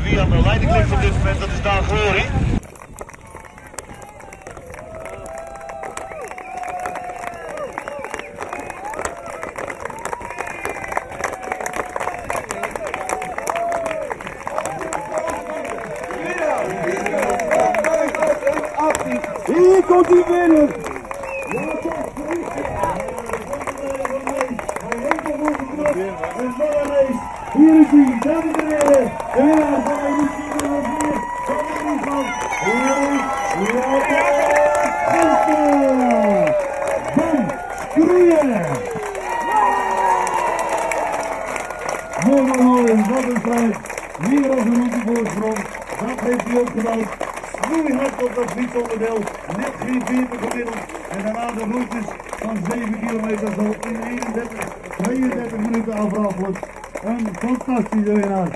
die aan de leiding ligt op dit moment, dat is Daan Glory. Hier komt hij binnen! Hier is hij, dames en heren, de winnaar van editie nummer 4 van de Nederland. Van Skroeien! Mooi, wat een strijd. Meer dan een minuut voorsprong. Dat heeft hij opgebouwd. Snoeihard op dat fietsonderdeel. Net geen 40 gemiddeld. En daarna de routes van 7 kilometer zo in 31, 32 minuten afraffelen. Een fantastische winnaar.